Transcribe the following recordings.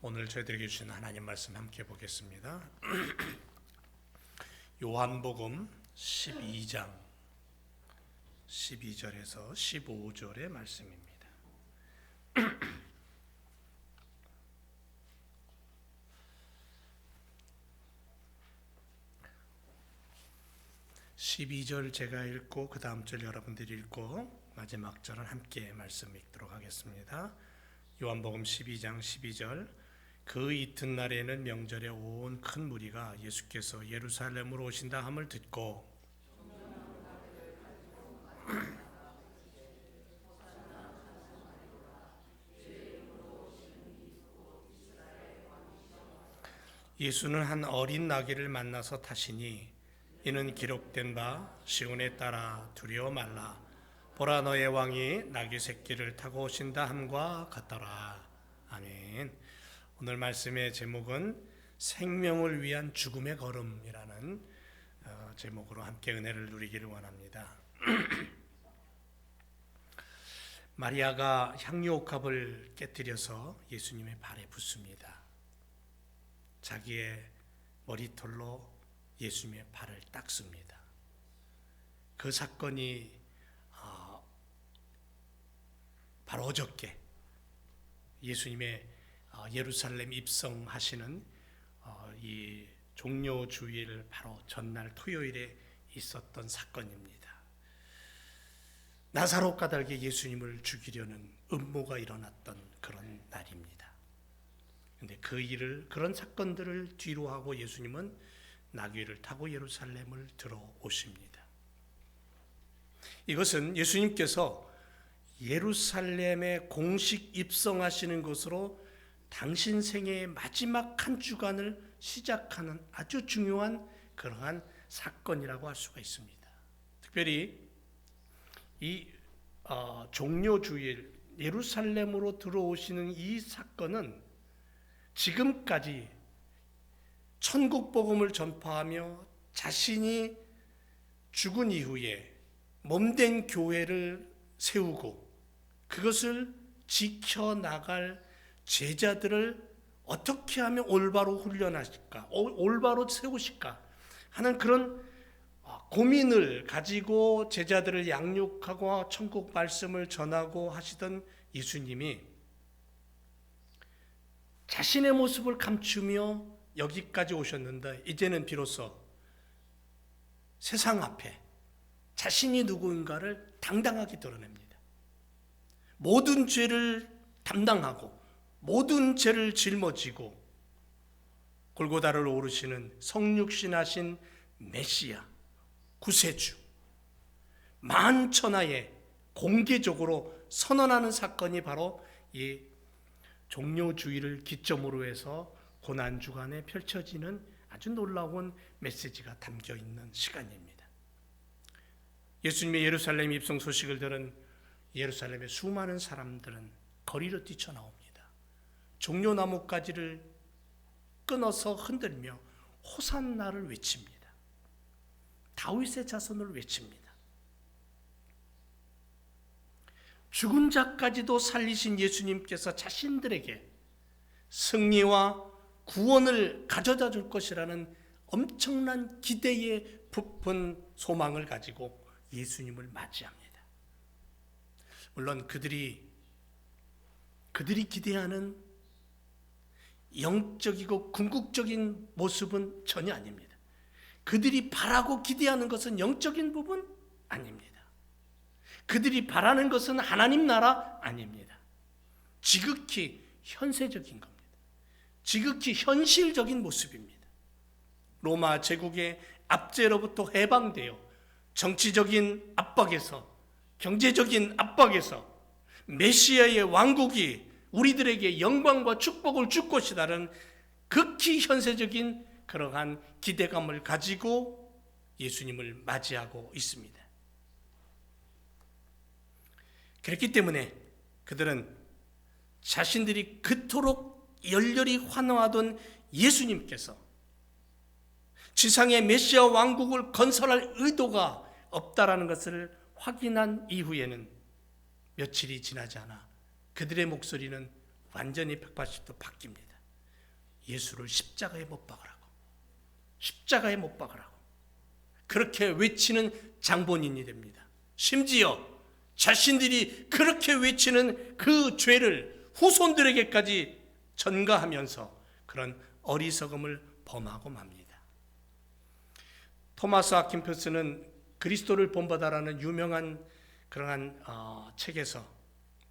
오늘 저희들에게 주신 하나님 말씀 함께 보겠습니다. 요한복음 12장 12절에서 15절의 말씀입니다. 12절 제가 읽고 그 다음 절 여러분들이 읽고 마지막 절은 함께 말씀 읽도록 하겠습니다. 요한복음 12장 12절. 그 이튿날에는 명절에 온 큰 무리가 예수께서 예루살렘으로 오신다 함을 듣고 예수는 한 어린 나귀를 만나서 타시니 이는 기록된 바 시온에 따라 두려워 말라 보라 너의 왕이 나귀 새끼를 타고 오신다 함과 같더라. 아멘. 오늘 말씀의 제목은 생명을 위한 죽음의 걸음이라는 제목으로 함께 은혜를 누리기를 원합니다. 마리아가 향유옥합을 깨뜨려서 예수님의 발에 붓습니다. 자기의 머리털로 예수님의 발을 닦습니다. 그 사건이 바로 어저께 예수님의 예루살렘 입성하시는 이 종료 주일 바로 전날 토요일에 있었던 사건입니다. 나사로 까닭에 예수님을 죽이려는 음모가 일어났던 그런 날입니다. 그런데 그런 사건들을 뒤로 하고 예수님은 나귀를 타고 예루살렘을 들어오십니다. 이것은 예수님께서 예루살렘에 공식 입성하시는 것으로 당신 생애의 마지막 한 주간을 시작하는 아주 중요한 그러한 사건이라고 할 수가 있습니다. 특별히 이 종료주일 예루살렘으로 들어오시는 이 사건은 지금까지 천국 복음을 전파하며 자신이 죽은 이후에 몸된 교회를 세우고 그것을 지켜나갈 제자들을 어떻게 하면 올바로 훈련하실까, 올바로 세우실까 하는 그런 고민을 가지고 제자들을 양육하고 천국 말씀을 전하고 하시던 예수님이 자신의 모습을 감추며 여기까지 오셨는데 이제는 비로소 세상 앞에 자신이 누구인가를 당당하게 드러냅니다. 모든 죄를 담당하고 모든 죄를 짊어지고 골고다를 오르시는 성육신하신 메시아 구세주 만천하에 공개적으로 선언하는 사건이 바로 이 종료주일을 기점으로 해서 고난주간에 펼쳐지는 아주 놀라운 메시지가 담겨있는 시간입니다. 예수님의 예루살렘 입성 소식을 들은 예루살렘의 수많은 사람들은 거리로 뛰쳐나옵니다. 종려나무가지를 끊어서 흔들며 호산나를 외칩니다. 다윗의 자손을 외칩니다. 죽은 자까지도 살리신 예수님께서 자신들에게 승리와 구원을 가져다 줄 것이라는 엄청난 기대에 부푼 소망을 가지고 예수님을 맞이합니다. 물론 그들이 기대하는 영적이고 궁극적인 모습은 전혀 아닙니다. 그들이 바라고 기대하는 것은 영적인 부분 아닙니다. 그들이 바라는 것은 하나님 나라 아닙니다. 지극히 현세적인 겁니다. 지극히 현실적인 모습입니다. 로마 제국의 압제로부터 해방되어 정치적인 압박에서 경제적인 압박에서 메시아의 왕국이 우리들에게 영광과 축복을 줄 것이라는 극히 현세적인 그러한 기대감을 가지고 예수님을 맞이하고 있습니다. 그렇기 때문에 그들은 자신들이 그토록 열렬히 환호하던 예수님께서 지상의 메시아 왕국을 건설할 의도가 없다라는 것을 확인한 이후에는 며칠이 지나지 않아 그들의 목소리는 완전히 180도 바뀝니다. 예수를 십자가에 못 박으라고. 십자가에 못 박으라고. 그렇게 외치는 장본인이 됩니다. 심지어 자신들이 그렇게 외치는 그 죄를 후손들에게까지 전가하면서 그런 어리석음을 범하고 맙니다. 토마스 아킨포스는 그리스도를 본받아라는 유명한 그러한 책에서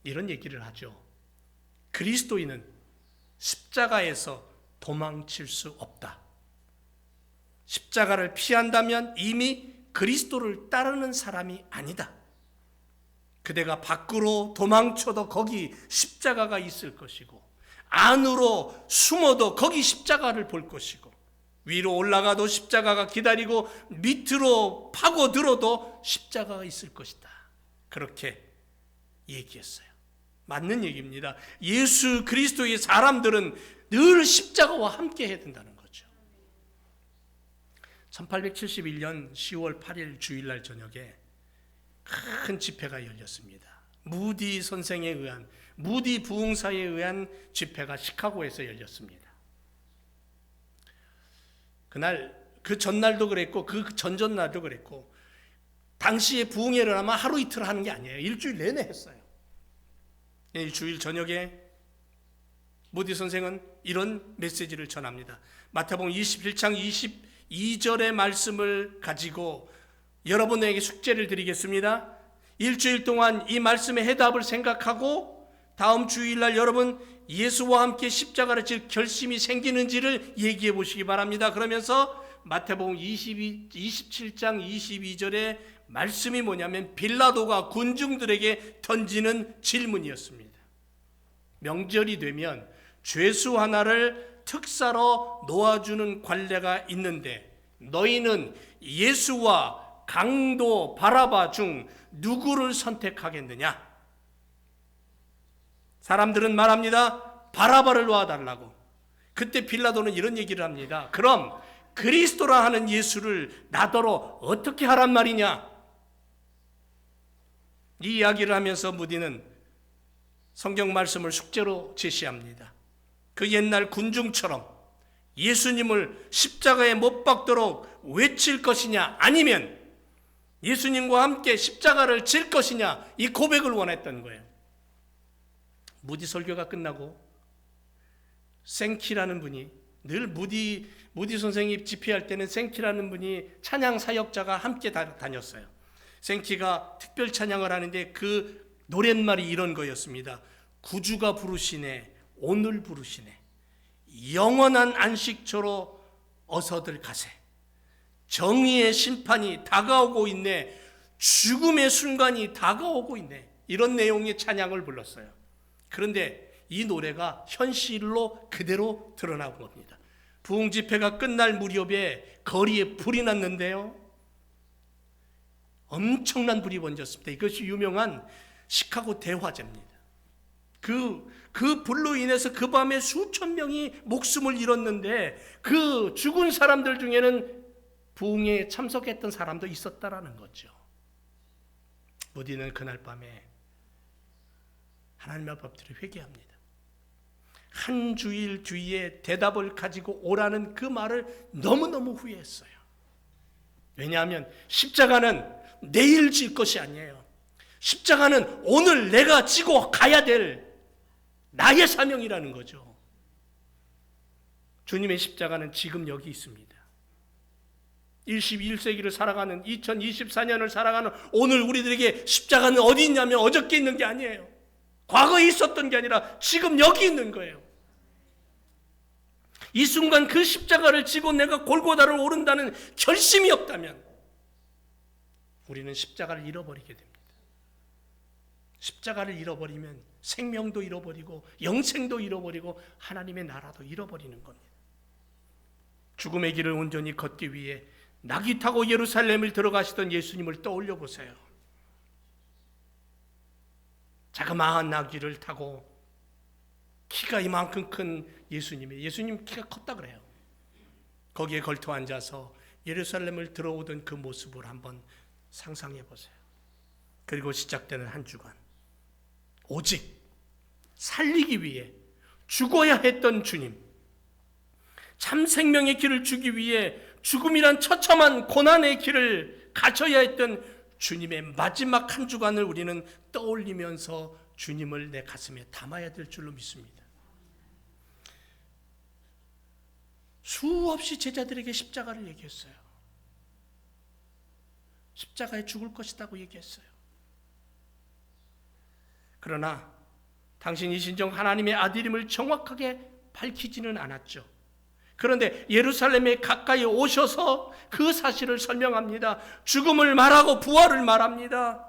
이런 얘기를 하죠. 그리스도인은 십자가에서 도망칠 수 없다. 십자가를 피한다면 이미 그리스도를 따르는 사람이 아니다. 그대가 밖으로 도망쳐도 거기 십자가가 있을 것이고, 안으로 숨어도 거기 십자가를 볼 것이고, 위로 올라가도 십자가가 기다리고 밑으로 파고들어도 십자가가 있을 것이다. 그렇게 얘기했어요. 맞는 얘기입니다. 예수 그리스도의 사람들은 늘 십자가와 함께 해야 된다는 거죠. 1871년 10월 8일 주일날 저녁에 큰 집회가 열렸습니다. 무디 선생에 의한, 무디 부흥사에 의한 집회가 시카고에서 열렸습니다. 그날, 그 전날도 그랬고 그 전전날도 그랬고, 당시에 부흥회를 아마 하루 이틀 하는 게 아니에요. 일주일 내내 했어요. 이 주일 저녁에 무디 선생은 이런 메시지를 전합니다. 마태복음 27장 22절의 말씀을 가지고 여러분에게 숙제를 드리겠습니다. 일주일 동안 이 말씀의 해답을 생각하고 다음 주일날 여러분 예수와 함께 십자가를 질 결심이 생기는지를 얘기해 보시기 바랍니다. 그러면서 마태복음 27장 22절의 말씀이 뭐냐면 빌라도가 군중들에게 던지는 질문이었습니다. 명절이 되면 죄수 하나를 특사로 놓아주는 관례가 있는데 너희는 예수와 강도 바라바 중 누구를 선택하겠느냐? 사람들은 말합니다. 바라바를 놓아달라고. 그때 빌라도는 이런 얘기를 합니다. 그럼 그리스도라 하는 예수를 나더러 어떻게 하란 말이냐? 이 이야기를 하면서 무디는 성경 말씀을 숙제로 제시합니다. 그 옛날 군중처럼 예수님을 십자가에 못 박도록 외칠 것이냐, 아니면 예수님과 함께 십자가를 질 것이냐, 이 고백을 원했던 거예요. 무디 설교가 끝나고 생키라는 분이, 늘 무디 선생이 집회할 때는 생키라는 분이 찬양 사역자가 함께 다녔어요. 생키가 특별 찬양을 하는데 그 노랫말이 이런 거였습니다. 구주가 부르시네, 오늘 부르시네, 영원한 안식처로 어서들 가세. 정의의 심판이 다가오고 있네, 죽음의 순간이 다가오고 있네. 이런 내용의 찬양을 불렀어요. 그런데 이 노래가 현실로 그대로 드러나고 겁니다. 부흥 집회가 끝날 무렵에 거리에 불이 났는데요, 엄청난 불이 번졌습니다. 이것이 유명한 시카고 대화재입니다. 그 불로 인해서 그 밤에 수천 명이 목숨을 잃었는데 그 죽은 사람들 중에는 부흥에 참석했던 사람도 있었다라는 거죠. 무디는 그날 밤에 하나님의 법들을 회개합니다. 한 주일 뒤에 대답을 가지고 오라는 그 말을 너무너무 후회했어요. 왜냐하면 십자가는 내일 질 것이 아니에요. 십자가는 오늘 내가 지고 가야 될 나의 사명이라는 거죠. 주님의 십자가는 지금 여기 있습니다. 21세기를 살아가는, 2024년을 살아가는 오늘 우리들에게 십자가는 어디 있냐면 어저께 있는 게 아니에요. 과거에 있었던 게 아니라 지금 여기 있는 거예요. 이 순간 그 십자가를 지고 내가 골고다를 오른다는 결심이 없다면 우리는 십자가를 잃어버리게 됩니다. 십자가를 잃어버리면 생명도 잃어버리고 영생도 잃어버리고 하나님의 나라도 잃어버리는 겁니다. 죽음의 길을 온전히 걷기 위해 낙이 타고 예루살렘을 들어가시던 예수님을 떠올려 보세요. 자그마한 나귀를 타고 키가 이만큼 큰 예수님 키가 컸다 그래요. 거기에 걸터 앉아서 예루살렘을 들어오던 그 모습을 한번 상상해 보세요. 그리고 시작되는 한 주간, 오직 살리기 위해 죽어야 했던 주님, 참 생명의 길을 주기 위해 죽음이란 처참한 고난의 길을 가셔야 했던 주님의 마지막 한 주간을 우리는 떠올리면서 주님을 내 가슴에 담아야 될 줄로 믿습니다. 수없이 제자들에게 십자가를 얘기했어요. 십자가에 죽을 것이라고 얘기했어요. 그러나 당신이 진정 하나님의 아들임을 정확하게 밝히지는 않았죠. 그런데 예루살렘에 가까이 오셔서 그 사실을 설명합니다. 죽음을 말하고 부활을 말합니다.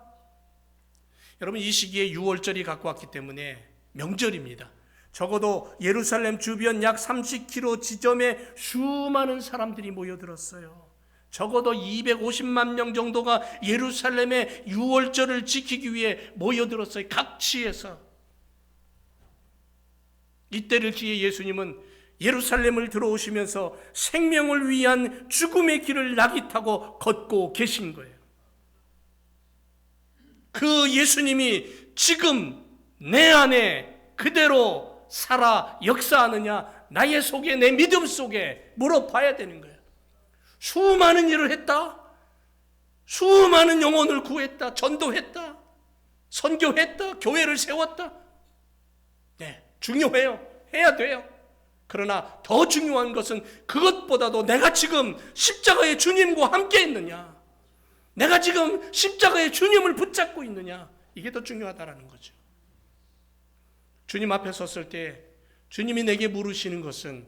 여러분, 이 시기에 유월절이 갖고 왔기 때문에 명절입니다. 적어도 예루살렘 주변 약 30km 지점에 수많은 사람들이 모여들었어요. 적어도 250만 명 정도가 예루살렘의 유월절을 지키기 위해 모여들었어요. 각 지에서. 이때를 기해 예수님은 예루살렘을 들어오시면서 생명을 위한 죽음의 길을 낙이 타고 걷고 계신 거예요. 그 예수님이 지금 내 안에 그대로 살아 역사하느냐, 나의 속에, 내 믿음 속에 물어봐야 되는 거예요. 수많은 일을 했다. 수많은 영혼을 구했다. 전도했다. 선교했다. 교회를 세웠다. 네, 중요해요. 해야 돼요. 그러나 더 중요한 것은 그것보다도 내가 지금 십자가의 주님과 함께 있느냐, 내가 지금 십자가의 주님을 붙잡고 있느냐, 이게 더 중요하다는 거죠. 주님 앞에 섰을 때 주님이 내게 물으시는 것은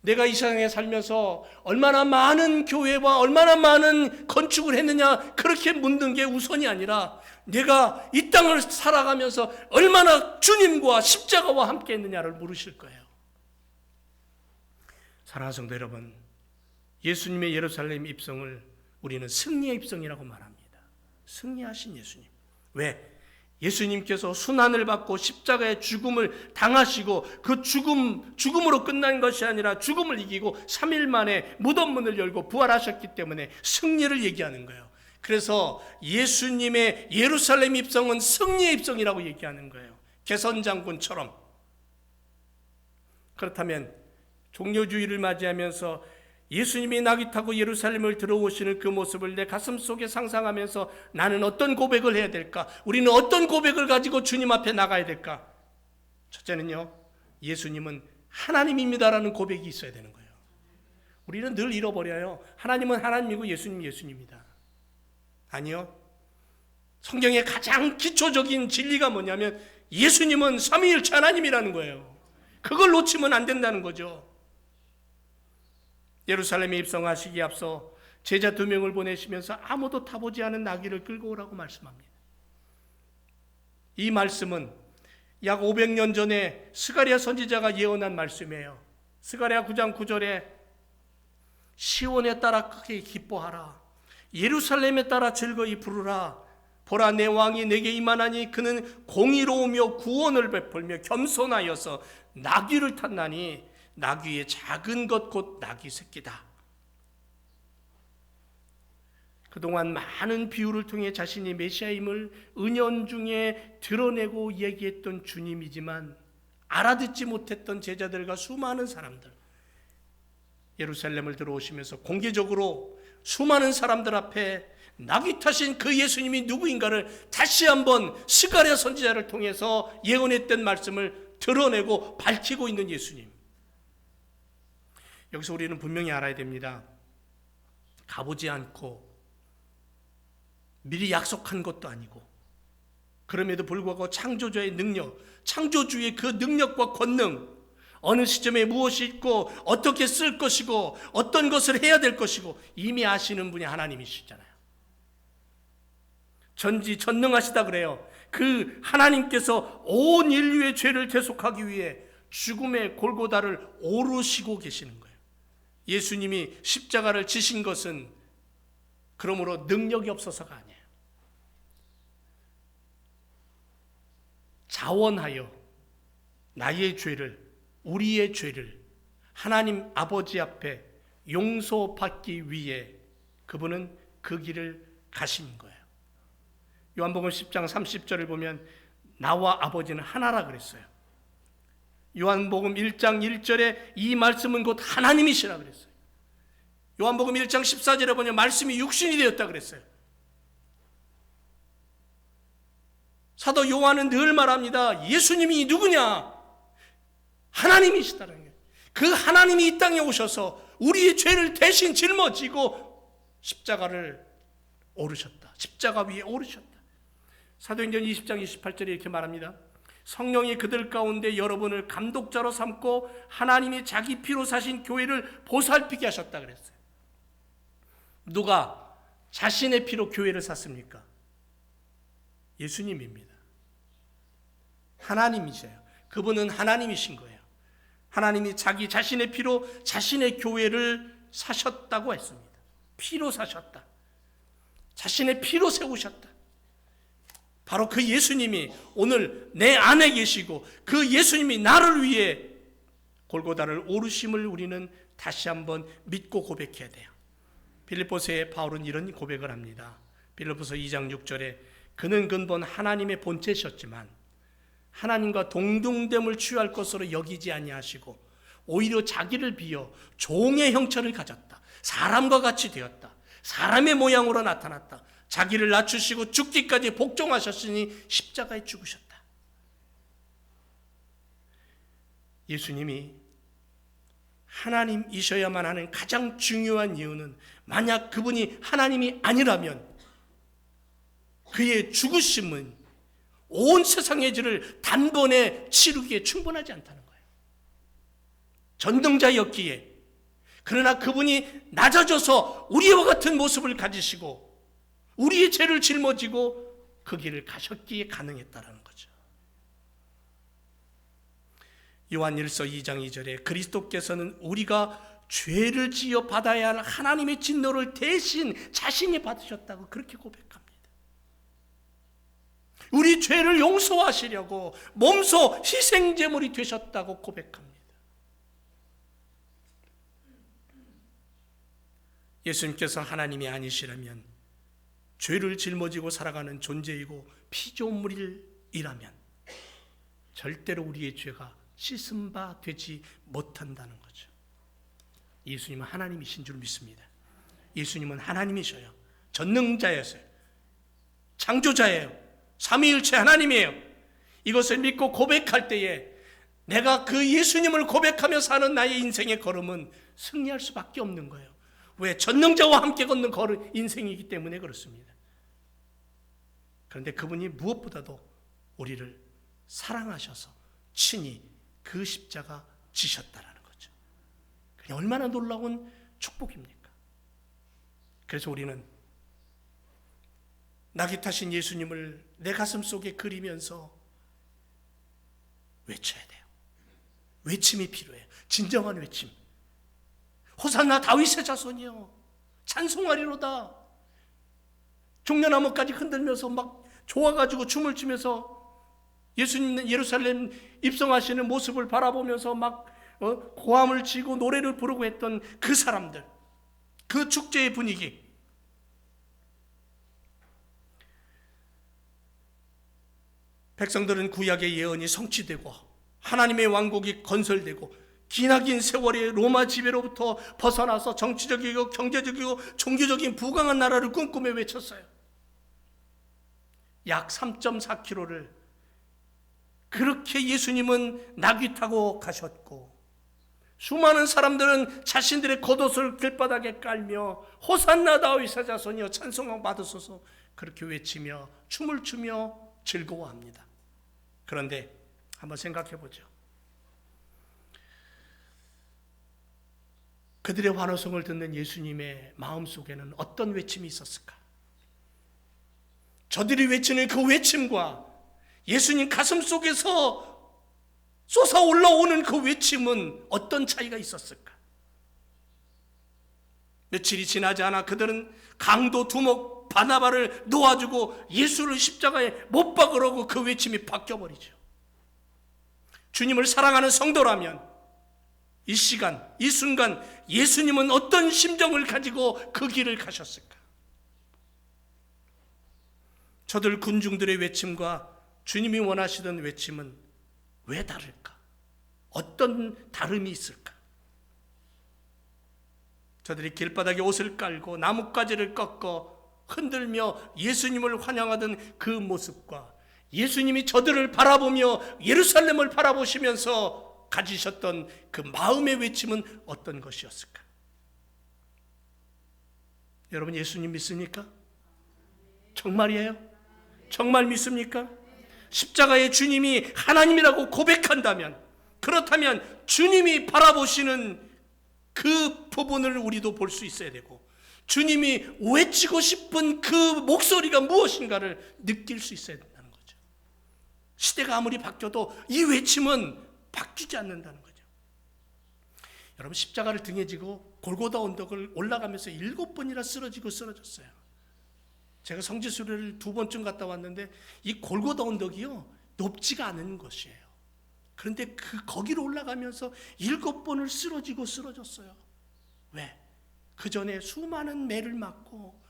내가 이 세상에 살면서 얼마나 많은 교회와 얼마나 많은 건축을 했느냐, 그렇게 묻는 게 우선이 아니라 내가 이 땅을 살아가면서 얼마나 주님과 십자가와 함께 했느냐를 물으실 거예요. 사랑하는 성도 여러분, 예수님의 예루살렘 입성을 우리는 승리의 입성이라고 말합니다. 승리하신 예수님. 왜? 예수님께서 순환을 받고 십자가의 죽음을 당하시고 그 죽음으로 끝난 것이 아니라 죽음을 이기고 3일 만에 무덤 문을 열고 부활하셨기 때문에 승리를 얘기하는 거예요. 그래서 예수님의 예루살렘 입성은 승리의 입성이라고 얘기하는 거예요. 개선장군처럼. 그렇다면 종료주의를 맞이하면서 예수님이 낙이 타고 예루살렘을 들어오시는 그 모습을 내 가슴 속에 상상하면서 나는 어떤 고백을 해야 될까? 우리는 어떤 고백을 가지고 주님 앞에 나가야 될까? 첫째는요, 예수님은 하나님입니다라는 고백이 있어야 되는 거예요. 우리는 늘 잃어버려요. 하나님은 하나님이고 예수님은 예수님이다. 아니요. 성경의 가장 기초적인 진리가 뭐냐면 예수님은 삼위일체 하나님이라는 거예요. 그걸 놓치면 안 된다는 거죠. 예루살렘에 입성하시기에 앞서 제자 2명을 보내시면서 아무도 타보지 않은 나귀를 끌고 오라고 말씀합니다. 이 말씀은 약 500년 전에 스가랴 선지자가 예언한 말씀이에요. 스가랴 9장 9절에 시온에 따라 크게 기뻐하라, 예루살렘에 따라 즐거이 부르라. 보라, 내 왕이 내게 임하나니 그는 공의로우며 구원을 베풀며 겸손하여서 나귀를 탔나니 나귀의 작은 것 곧 나귀 새끼다. 그동안 많은 비유를 통해 자신이 메시아임을 은연중에 드러내고 얘기했던 주님이지만 알아듣지 못했던 제자들과 수많은 사람들, 예루살렘을 들어오시면서 공개적으로 수많은 사람들 앞에 나귀 타신 그 예수님이 누구인가를 다시 한번 스가랴 선지자를 통해서 예언했던 말씀을 드러내고 밝히고 있는 예수님. 여기서 우리는 분명히 알아야 됩니다. 가보지 않고 미리 약속한 것도 아니고, 그럼에도 불구하고 창조주의 능력, 창조주의 그 능력과 권능, 어느 시점에 무엇이 있고 어떻게 쓸 것이고 어떤 것을 해야 될 것이고 이미 아시는 분이 하나님이시잖아요. 전지전능하시다 그래요. 그 하나님께서 온 인류의 죄를 대속하기 위해 죽음의 골고다를 오르시고 계시는 거예요. 예수님이 십자가를 지신 것은 그러므로 능력이 없어서가 아니에요. 자원하여 나의 죄를, 우리의 죄를 하나님 아버지 앞에 용서받기 위해 그분은 그 길을 가신 거예요. 요한복음 10장 30절을 보면 나와 아버지는 하나라 그랬어요. 요한복음 1장 1절에 이 말씀은 곧 하나님이시라 그랬어요. 요한복음 1장 14절에 보면 말씀이 육신이 되었다 그랬어요. 사도 요한은 늘 말합니다. 예수님이 누구냐? 하나님이시다는 거예요. 그 하나님이 이 땅에 오셔서 우리의 죄를 대신 짊어지고 십자가를 오르셨다. 십자가 위에 오르셨다. 사도행전 20장 28절에 이렇게 말합니다. 성령이 그들 가운데 여러분을 감독자로 삼고 하나님이 자기 피로 사신 교회를 보살피게 하셨다 그랬어요. 누가 자신의 피로 교회를 샀습니까? 예수님입니다. 하나님이세요. 그분은 하나님이신 거예요. 하나님이 자기 자신의 피로 자신의 교회를 사셨다고 했습니다. 피로 사셨다. 자신의 피로 세우셨다. 바로 그 예수님이 오늘 내 안에 계시고 그 예수님이 나를 위해 골고다를 오르심을 우리는 다시 한번 믿고 고백해야 돼요. 빌립보서에 바울은 이런 고백을 합니다. 빌립보서 2장 6절에 그는 근본 하나님의 본체셨지만 하나님과 동등됨을 취할 것으로 여기지 아니하시고 오히려 자기를 비어 종의 형체를 가졌다. 사람과 같이 되었다. 사람의 모양으로 나타났다. 자기를 낮추시고 죽기까지 복종하셨으니 십자가에 죽으셨다. 예수님이 하나님이셔야만 하는 가장 중요한 이유는 만약 그분이 하나님이 아니라면 그의 죽으심은 온 세상의 죄를 단번에 치르기에 충분하지 않다는 거예요. 전능자였기에. 그러나 그분이 낮아져서 우리와 같은 모습을 가지시고 우리의 죄를 짊어지고 그 길을 가셨기에 가능했다는 거죠. 요한일서 2장 2절에 그리스도께서는 우리가 죄를 지어 받아야 할 하나님의 진노를 대신 자신이 받으셨다고 그렇게 고백합니다. 우리 죄를 용서하시려고 몸소 희생제물이 되셨다고 고백합니다. 예수님께서 하나님이 아니시라면 죄를 짊어지고 살아가는 존재이고 피조물이라면 절대로 우리의 죄가 씻은 바 되지 못한다는 거죠. 예수님은 하나님이신 줄 믿습니다. 예수님은 하나님이셔요. 전능자였어요. 창조자예요. 삼위일체 하나님이에요. 이것을 믿고 고백할 때에 내가 그 예수님을 고백하며 사는 나의 인생의 걸음은 승리할 수밖에 없는 거예요. 왜? 전능자와 함께 걷는 인생이기 때문에 그렇습니다. 그런데 그분이 무엇보다도 우리를 사랑하셔서 친히 그 십자가 지셨다라는 거죠. 그게 얼마나 놀라운 축복입니까? 그래서 우리는 낙이 타신 예수님을 내 가슴 속에 그리면서 외쳐야 돼요. 외침이 필요해요. 진정한 외침. 호산나 다윗의 자손이여 찬송하리로다. 종려나무까지 흔들면서 막 좋아가지고 춤을 추면서 예수님 예루살렘 입성하시는 모습을 바라보면서 막 고함을 치고 노래를 부르고 했던 그 사람들, 그 축제의 분위기. 백성들은 구약의 예언이 성취되고 하나님의 왕국이 건설되고 기나긴 세월의 로마 지배로부터 벗어나서 정치적이고 경제적이고 종교적인 부강한 나라를 꿈꾸며 외쳤어요. 약 3.4km를 그렇게 예수님은 나귀 타고 가셨고 수많은 사람들은 자신들의 겉옷을 길바닥에 깔며 호산나 다윗의 자손이여 찬송을 받으소서 그렇게 외치며 춤을 추며 즐거워합니다. 그런데 한번 생각해 보죠. 그들의 환호성을 듣는 예수님의 마음속에는 어떤 외침이 있었을까? 저들이 외치는 그 외침과 예수님 가슴 속에서 솟아 올라오는 그 외침은 어떤 차이가 있었을까? 며칠이 지나지 않아 그들은 강도 두목 바나바를 놓아주고 예수를 십자가에 못 박으라고 그 외침이 바뀌어버리죠. 주님을 사랑하는 성도라면 이 시간, 이 순간 예수님은 어떤 심정을 가지고 그 길을 가셨을까? 저들 군중들의 외침과 주님이 원하시던 외침은 왜 다를까? 어떤 다름이 있을까? 저들이 길바닥에 옷을 깔고 나뭇가지를 꺾어 흔들며 예수님을 환영하던 그 모습과 예수님이 저들을 바라보며 예루살렘을 바라보시면서 가지셨던 그 마음의 외침은 어떤 것이었을까? 여러분, 예수님 믿습니까? 정말이에요? 정말 믿습니까? 십자가의 주님이 하나님이라고 고백한다면, 그렇다면 주님이 바라보시는 그 부분을 우리도 볼 수 있어야 되고, 주님이 외치고 싶은 그 목소리가 무엇인가를 느낄 수 있어야 된다는 거죠. 시대가 아무리 바뀌어도 이 외침은 바뀌지 않는다는 거죠. 여러분, 십자가를 등에 지고 골고다 언덕을 올라가면서 7번이나 쓰러졌어요. 제가 성지순례를 2번쯤 갔다 왔는데 이 골고다 언덕이요, 높지가 않은 것이에요. 그런데 거기로 올라가면서 7번을 쓰러졌어요. 왜? 그 전에 수많은 매를 맞고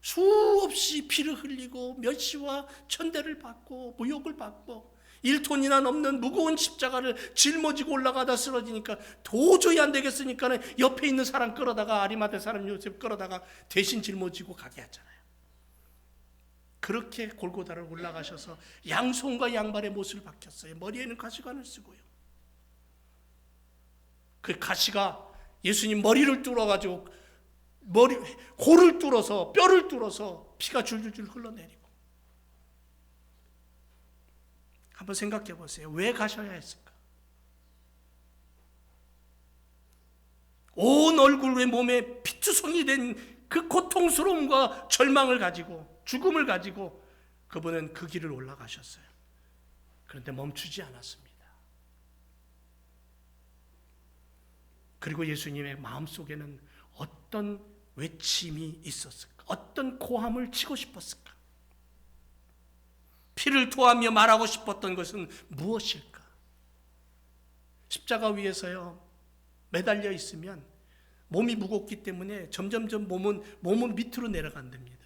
수없이 피를 흘리고 멸시와 천대를 받고 모욕을 받고 1톤이나 넘는 무거운 십자가를 짊어지고 올라가다 쓰러지니까 도저히 안 되겠으니까 옆에 있는 사람 끌어다가, 아리마대 사람 요셉 끌어다가 대신 짊어지고 가게 하잖아요. 그렇게 골고다를 올라가셔서 양손과 양발의 못을 박혔어요. 머리에는 가시관을 쓰고요. 그 가시가 예수님 머리를 뚫어가지고 골을 뚫어서, 뼈를 뚫어서 피가 줄줄줄 흘러내리고. 한번 생각해 보세요. 왜 가셔야 했을까? 온 얼굴에 몸에 피투성이 된 그 고통스러움과 절망을 가지고, 죽음을 가지고 그분은 그 길을 올라가셨어요. 그런데 멈추지 않았습니다. 그리고 예수님의 마음속에는 어떤 외침이 있었을까? 어떤 고함을 치고 싶었을까? 피를 토하며 말하고 싶었던 것은 무엇일까? 십자가 위에서요, 매달려 있으면 몸이 무겁기 때문에 점점점 몸은 밑으로 내려간답니다.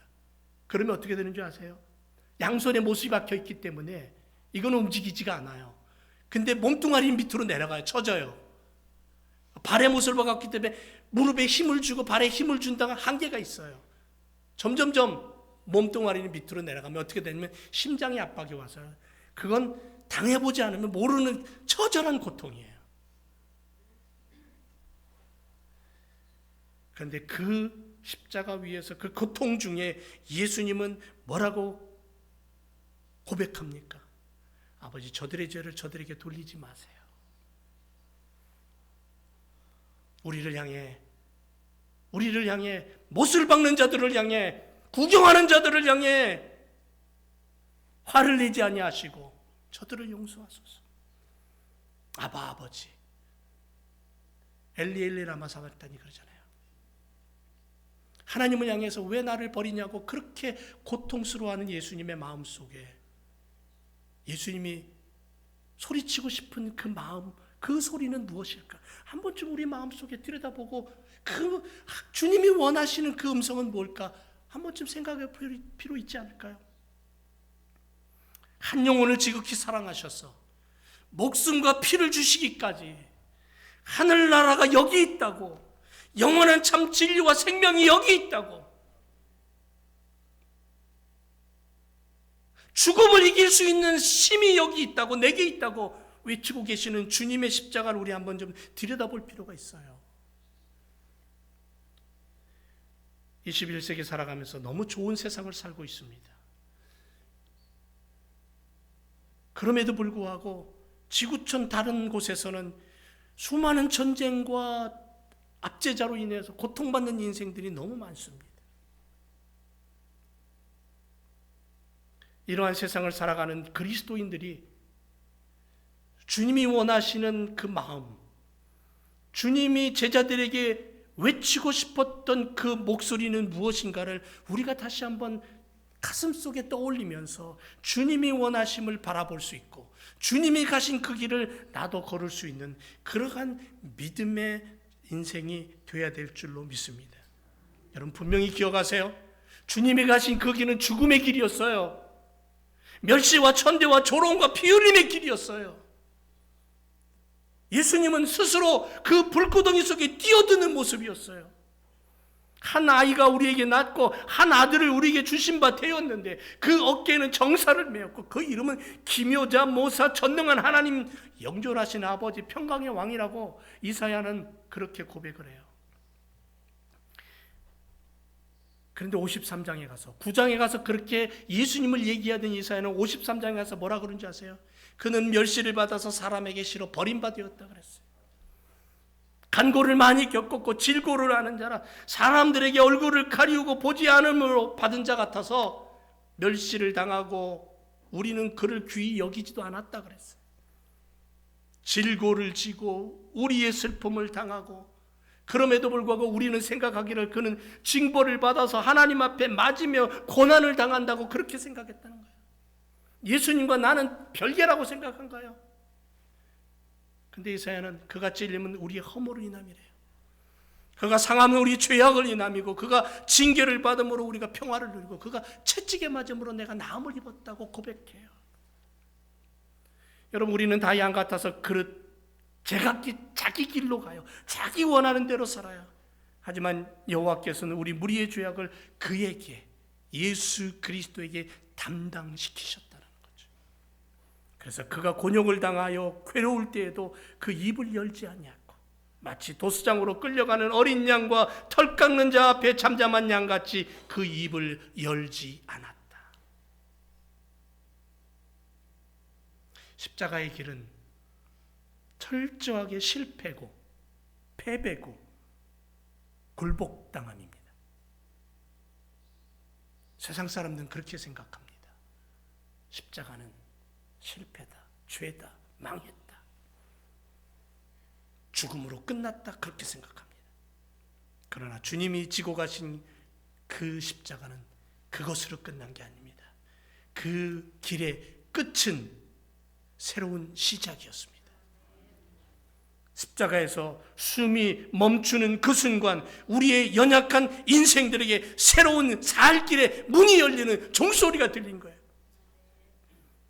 그러면 어떻게 되는 줄 아세요? 양손에 못이 박혀 있기 때문에 이건 움직이지가 않아요. 근데 몸뚱아리 밑으로 내려가요. 처져요. 발에 못을 박았기 때문에 무릎에 힘을 주고 발에 힘을 준다가 한계가 있어요. 점점점 몸뚱아리는 밑으로 내려가면 어떻게 되냐면 심장에 압박이 와서, 그건 당해보지 않으면 모르는 처절한 고통이에요. 그런데 그 십자가 위에서 그 고통 중에 예수님은 뭐라고 고백합니까? 아버지, 저들의 죄를 저들에게 돌리지 마세요. 우리를 향해 못을 박는 자들을 향해, 구경하는 자들을 향해 화를 내지 아니하시고 저들을 용서하소서. 아버지, 엘리 라마 사박다니 그러잖아요. 하나님을 향해서 왜 나를 버리냐고 그렇게 고통스러워하는 예수님의 마음속에 예수님이 소리치고 싶은 그 마음, 그 소리는 무엇일까? 한 번쯤 우리 마음속에 들여다보고 그 주님이 원하시는 그 음성은 뭘까? 한 번쯤 생각할 필요 있지 않을까요? 한 영혼을 지극히 사랑하셔서 목숨과 피를 주시기까지, 하늘나라가 여기 있다고, 영원한 참 진리와 생명이 여기 있다고, 죽음을 이길 수 있는 힘이 여기 있다고, 내게 있다고 외치고 계시는 주님의 십자가를 우리 한번 좀 들여다볼 필요가 있어요. 21세기 살아가면서 너무 좋은 세상을 살고 있습니다. 그럼에도 불구하고 지구촌 다른 곳에서는 수많은 전쟁과 압제자로 인해서 고통받는 인생들이 너무 많습니다. 이러한 세상을 살아가는 그리스도인들이 주님이 원하시는 그 마음, 주님이 제자들에게 외치고 싶었던 그 목소리는 무엇인가를 우리가 다시 한번 가슴속에 떠올리면서 주님이 원하심을 바라볼 수 있고, 주님이 가신 그 길을 나도 걸을 수 있는 그러한 믿음의 인생이 되어야 될 줄로 믿습니다. 여러분, 분명히 기억하세요. 주님이 가신 그 길은 죽음의 길이었어요. 멸시와 천대와 조롱과 피 흘림의 길이었어요. 예수님은 스스로 그 불구덩이 속에 뛰어드는 모습이었어요. 한 아이가 우리에게 낳고 한 아들을 우리에게 주신 바 되었는데 그 어깨에는 정사를 메었고 그 이름은 기묘자 모사 전능한 하나님 영존하신 아버지 평강의 왕이라고 이사야는 그렇게 고백을 해요. 그런데 53장에 가서 9장에 가서 그렇게 예수님을 얘기하던 이사야는 53장에 가서 뭐라 그런지 아세요? 그는 멸시를 받아서 사람에게 실어 버림받았다 그랬어요. 간고를 많이 겪었고 질고를 하는 자라 사람들에게 얼굴을 가리우고 보지 않음으로 받은 자 같아서 멸시를 당하고 우리는 그를 귀히 여기지도 않았다 그랬어요. 질고를 지고 우리의 슬픔을 당하고 그럼에도 불구하고 우리는 생각하기를 그는 징벌을 받아서 하나님 앞에 맞으며 고난을 당한다고 그렇게 생각했다는 거예요. 예수님과 나는 별개라고 생각한 거예요. 근데 이사야는 그가 찔림은 우리의 허물을 인함이래요. 그가 상함은 우리 죄악을 인함이고 그가 징계를 받음으로 우리가 평화를 누리고 그가 채찍에 맞음으로 내가 나음을 입었다고 고백해요. 여러분, 우리는 다 양 같아서 그릇 제각기 자기 길로 가요. 자기 원하는 대로 살아요. 하지만 여호와께서는 우리 무리의 죄악을 그에게, 예수 그리스도에게 담당시키셨다는 거죠. 그래서 그가 곤욕을 당하여 괴로울 때에도 그 입을 열지 않냐고, 마치 도수장으로 끌려가는 어린 양과 털 깎는 자 앞에 잠잠한 양같이 그 입을 열지 않았다. 십자가의 길은 철저하게 실패고 패배고 굴복당함입니다. 세상 사람들은 그렇게 생각합니다. 십자가는 실패다, 죄다, 망했다, 죽음으로 끝났다, 그렇게 생각합니다. 그러나 주님이 지고 가신 그 십자가는 그것으로 끝난 게 아닙니다. 그 길의 끝은 새로운 시작이었습니다. 십자가에서 숨이 멈추는 그 순간 우리의 연약한 인생들에게 새로운 살 길의 문이 열리는 종소리가 들린 거예요.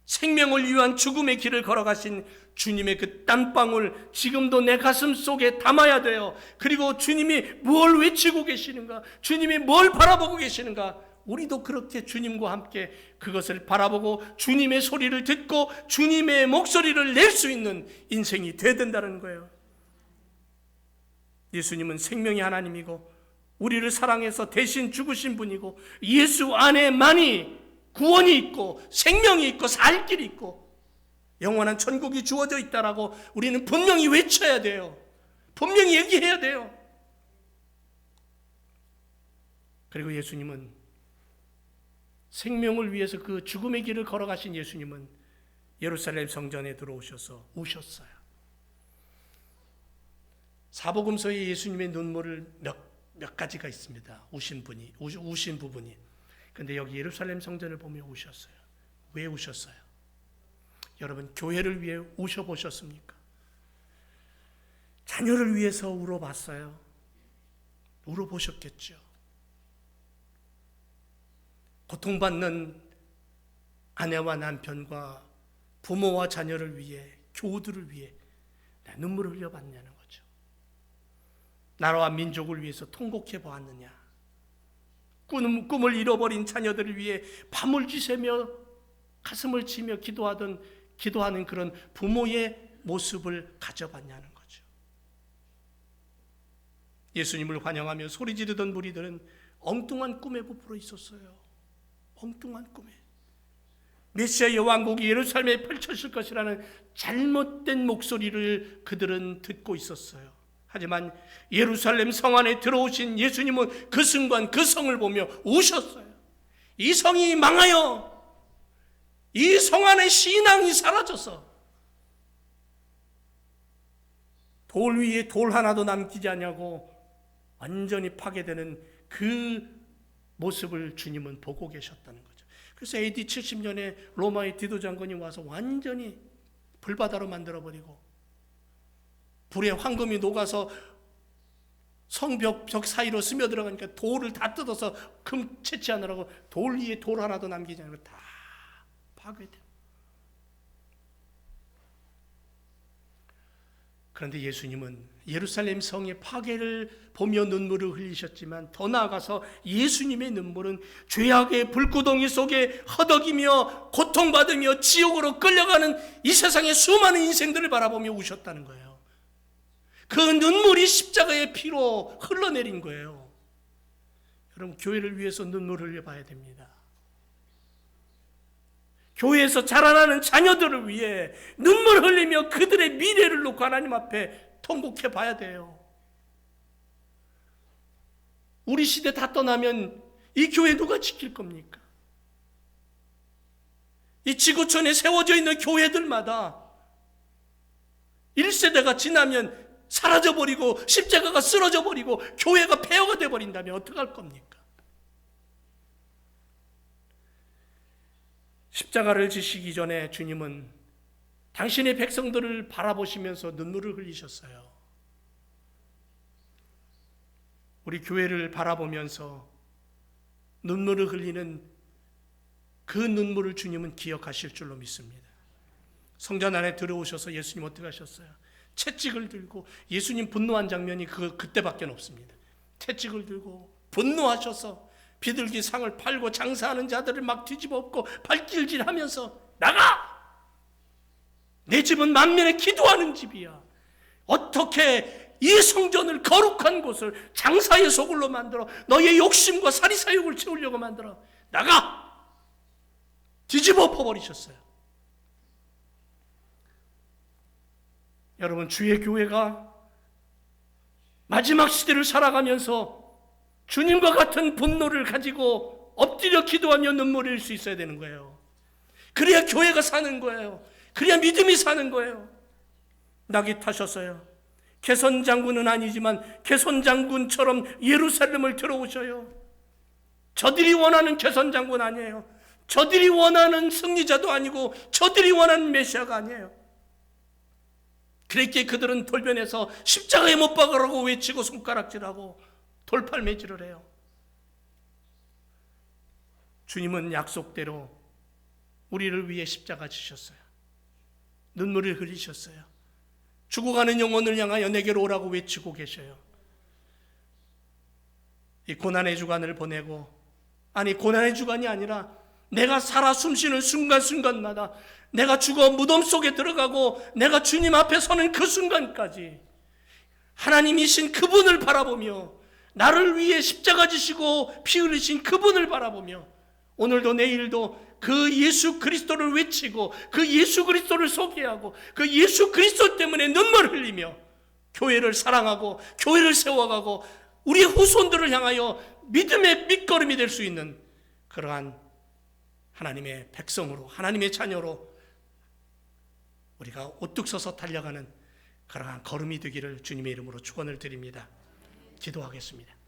생명을 위한 죽음의 길을 걸어가신 주님의 그 땀방울 지금도 내 가슴 속에 담아야 돼요. 그리고 주님이 뭘 외치고 계시는가, 주님이 뭘 바라보고 계시는가, 우리도 그렇게 주님과 함께 그것을 바라보고 주님의 소리를 듣고 주님의 목소리를 낼 수 있는 인생이 돼야 된다는 거예요. 예수님은 생명의 하나님이고 우리를 사랑해서 대신 죽으신 분이고 예수 안에만이 구원이 있고 생명이 있고 살 길이 있고 영원한 천국이 주어져 있다라고 우리는 분명히 외쳐야 돼요. 분명히 얘기해야 돼요. 그리고 예수님은 생명을 위해서 그 죽음의 길을 걸어가신 예수님은 예루살렘 성전에 들어오셔서 우셨어요. 사복음서에 예수님의 눈물을 몇 가지가 있습니다. 우신 부분이. 근데 여기 예루살렘 성전을 보며 우셨어요. 왜 우셨어요? 여러분, 교회를 위해 우셔보셨습니까? 자녀를 위해서 울어봤어요. 울어보셨겠죠. 고통받는 아내와 남편과 부모와 자녀를 위해, 교우들을 위해 눈물을 흘려봤냐는 거죠. 나라와 민족을 위해서 통곡해 보았느냐? 꿈을 잃어버린 자녀들을 위해 밤을 지새며 가슴을 치며 기도하는 그런 부모의 모습을 가져봤냐는 거죠. 예수님을 환영하며 소리 지르던 무리들은 엉뚱한 꿈에 부풀어 있었어요. 엉뚱한 꿈에. 메시아의 왕국이 예루살렘에 펼쳐질 것이라는 잘못된 목소리를 그들은 듣고 있었어요. 하지만 예루살렘 성 안에 들어오신 예수님은 그 순간 그 성을 보며 우셨어요. 이 성이 망하여 이 성 안에 신앙이 사라져서 돌 위에 돌 하나도 남기지 않냐고 완전히 파괴되는 그 모습을 주님은 보고 계셨다는 거죠. 그래서 AD 70년에 로마의 디도 장군이 와서 완전히 불바다로 만들어버리고 불에 황금이 녹아서 성벽 사이로 스며들어가니까 돌을 다 뜯어서 금 채취하느라고 돌 위에 돌 하나도 남기지 않고 다 파괴돼요. 그런데 예수님은 예루살렘 성의 파괴를 보며 눈물을 흘리셨지만 더 나아가서 예수님의 눈물은 죄악의 불구덩이 속에 허덕이며 고통받으며 지옥으로 끌려가는 이 세상의 수많은 인생들을 바라보며 우셨다는 거예요. 그 눈물이 십자가의 피로 흘러내린 거예요. 여러분, 교회를 위해서 눈물을 흘려봐야 됩니다. 교회에서 자라나는 자녀들을 위해 눈물 흘리며 그들의 미래를 놓고 하나님 앞에 통곡해 봐야 돼요. 우리 시대 다 떠나면 이 교회 누가 지킬 겁니까? 이 지구촌에 세워져 있는 교회들마다 1세대가 지나면 사라져버리고 십자가가 쓰러져버리고 교회가 폐허가 돼버린다면 어떡할 겁니까? 십자가를 지시기 전에 주님은 당신의 백성들을 바라보시면서 눈물을 흘리셨어요. 우리 교회를 바라보면서 눈물을 흘리는 그 눈물을 주님은 기억하실 줄로 믿습니다. 성전 안에 들어오셔서 예수님 어떻게 하셨어요? 채찍을 들고, 예수님 분노한 장면이 그때밖에 없습니다. 채찍을 들고 분노하셔서 비둘기 상을 팔고 장사하는 자들을 막 뒤집어 엎고 발길질하면서 나가! 내 집은 만민의 기도하는 집이야. 어떻게 이 성전을 거룩한 곳을 장사의 소굴로 만들어 너의 욕심과 사리사욕을 채우려고 만들어 나가! 뒤집어 엎어버리셨어요. 여러분, 주의 교회가 마지막 시대를 살아가면서 주님과 같은 분노를 가지고 엎드려 기도하며 눈물을 흘릴 수 있어야 되는 거예요. 그래야 교회가 사는 거예요. 그래야 믿음이 사는 거예요. 낙이 타셨어요. 개선 장군은 아니지만 개선 장군처럼 예루살렘을 들어오셔요. 저들이 원하는 개선 장군 아니에요. 저들이 원하는 승리자도 아니고 저들이 원하는 메시아가 아니에요. 그랬기에 그들은 돌변해서 십자가에 못 박으라고 외치고 손가락질하고 돌팔매질을 해요. 주님은 약속대로 우리를 위해 십자가 지셨어요. 눈물을 흘리셨어요. 죽어가는 영혼을 향하여 내게로 오라고 외치고 계셔요. 이 고난의 주간을 보내고, 아니 고난의 주간이 아니라 내가 살아 숨쉬는 순간순간마다, 내가 죽어 무덤 속에 들어가고 내가 주님 앞에 서는 그 순간까지 하나님이신 그분을 바라보며, 나를 위해 십자가 지시고 피 흘리신 그분을 바라보며 오늘도 내일도 그 예수 그리스도를 외치고 그 예수 그리스도를 소개하고 그 예수 그리스도 때문에 눈물을 흘리며 교회를 사랑하고 교회를 세워가고 우리의 후손들을 향하여 믿음의 밑거름이 될 수 있는 그러한 하나님의 백성으로, 하나님의 자녀로 우리가 우뚝 서서 달려가는 그러한 걸음이 되기를 주님의 이름으로 축원을 드립니다. 기도하겠습니다.